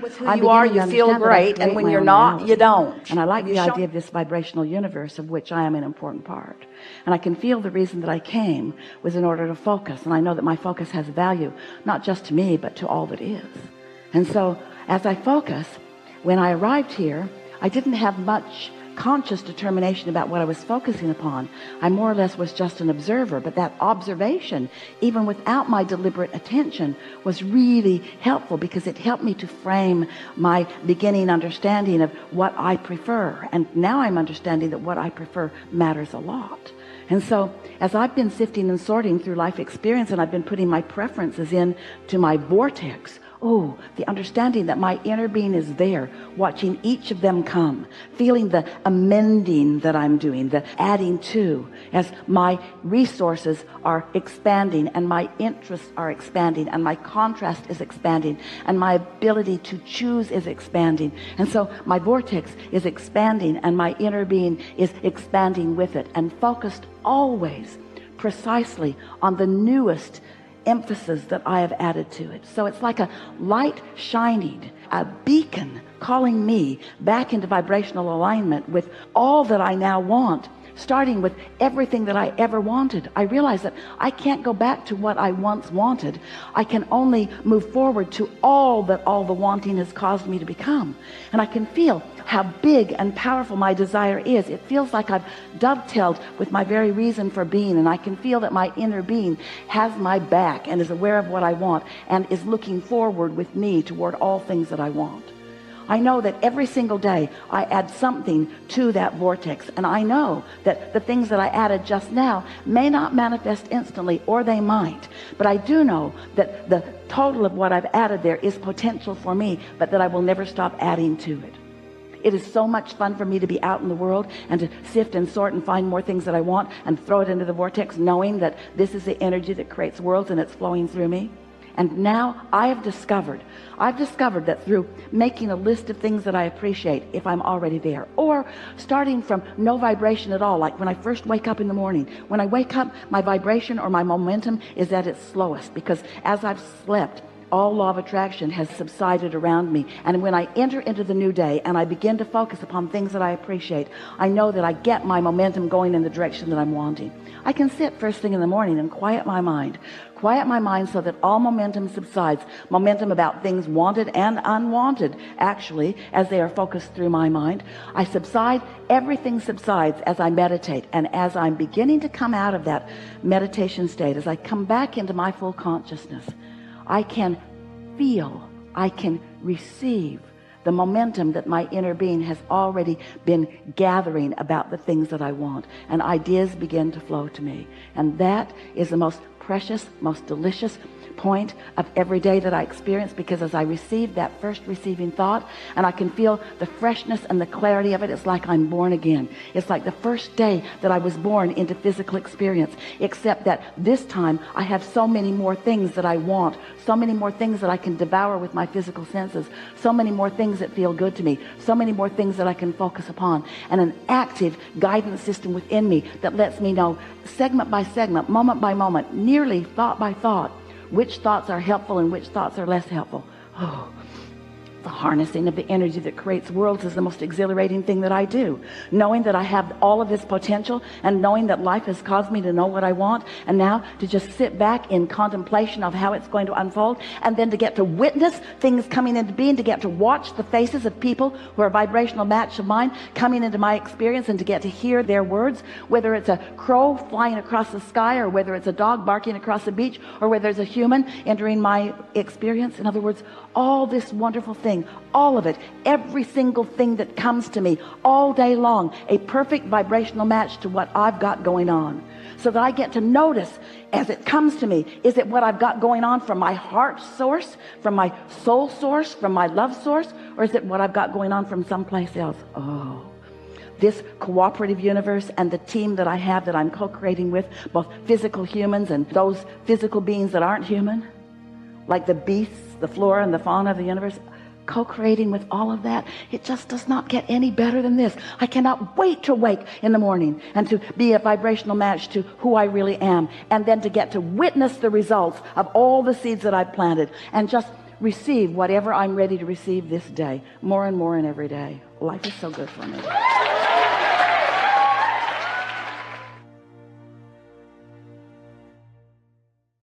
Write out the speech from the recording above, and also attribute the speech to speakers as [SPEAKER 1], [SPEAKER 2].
[SPEAKER 1] with who you are, you feel great, and when you're not, you don't.
[SPEAKER 2] And I like the idea of this vibrational universe of which I am an important part. And I can feel the reason that I came was in order to focus, and I know that my focus has value, not just to me, but to all that is. And so as I focus, when I arrived here, I didn't have much conscious determination about what I was focusing upon. I more or less was just an observer, but that observation, even without my deliberate attention, was really helpful because it helped me to frame my beginning understanding of what I prefer. And now I'm understanding that what I prefer matters a lot. And so as I've been sifting and sorting through life experience, and I've been putting my preferences in to my vortex, oh, the understanding that my inner being is there, watching each of them come, feeling the amending that I'm doing, the adding to, as my resources are expanding and my interests are expanding and my contrast is expanding and my ability to choose is expanding. And so my vortex is expanding and my inner being is expanding with it, and focused always precisely on the newest emphasis that I have added to it. So it's like a light shining, a beacon calling me back into vibrational alignment with all that I now want, starting with everything that I ever wanted. I realize that I can't go back to what I once wanted. I can only move forward to all that all the wanting has caused me to become. And I can feel how big and powerful my desire is. It feels like I've dovetailed with my very reason for being, and I can feel that my inner being has my back and is aware of what I want and is looking forward with me toward all things that I want. I know that every single day I add something to that vortex, and I know that the things that I added just now may not manifest instantly, or they might, but I do know that the total of what I've added there is potential for me, but that I will never stop adding to it. It is so much fun for me to be out in the world and to sift and sort and find more things that I want and throw it into the vortex, knowing that this is the energy that creates worlds and it's flowing through me. And now I've discovered that through making a list of things that I appreciate, if I'm already there, or starting from no vibration at all, like when I first wake up in the morning. When I wake up, my vibration or my momentum is at its slowest, because as I've slept, all law of attraction has subsided around me. And when I enter into the new day and I begin to focus upon things that I appreciate, I know that I get my momentum going in the direction that I'm wanting. I can sit first thing in the morning and quiet my mind so that all momentum subsides, momentum about things wanted and unwanted, actually, as they are focused through my mind. I subside, everything subsides as I meditate. And as I'm beginning to come out of that meditation state, as I come back into my full consciousness, I can feel, I can receive the momentum that my inner being has already been gathering about the things that I want, and ideas begin to flow to me. And that is the most precious, most delicious point of every day that I experience, because as I receive that first receiving thought and I can feel the freshness and the clarity of it, it's like I'm born again. It's like the first day that I was born into physical experience, except that this time I have so many more things that I want, so many more things that I can devour with my physical senses, so many more things that feel good to me, so many more things that I can focus upon, and an active guidance system within me that lets me know segment by segment, moment by moment, nearly thought by thought, which thoughts are helpful and which thoughts are less helpful. Oh, the harnessing of the energy that creates worlds is the most exhilarating thing that I do. Knowing that I have all of this potential, and knowing that life has caused me to know what I want, and now to just sit back in contemplation of how it's going to unfold, and then to get to witness things coming into being, to get to watch the faces of people who are a vibrational match of mine coming into my experience, and to get to hear their words, whether it's a crow flying across the sky, or whether it's a dog barking across the beach, or whether it's a human entering my experience. In other words, all this wonderful thing, all of it, every single thing that comes to me all day long, a perfect vibrational match to what I've got going on, so that I get to notice as it comes to me, is it what I've got going on from my heart source, from my soul source, from my love source, or is it what I've got going on from someplace else? Oh, this cooperative universe and the team that I have, that I'm co-creating with, both physical humans and those physical beings that aren't human, like the beasts, the flora and the fauna of the universe, co-creating with all of that. It just does not get any better than this. I cannot wait to wake in the morning and to be a vibrational match to who I really am, and then to get to witness the results of all the seeds that I've planted, and just receive whatever I'm ready to receive this day, more and more in every day. Life is so good for me.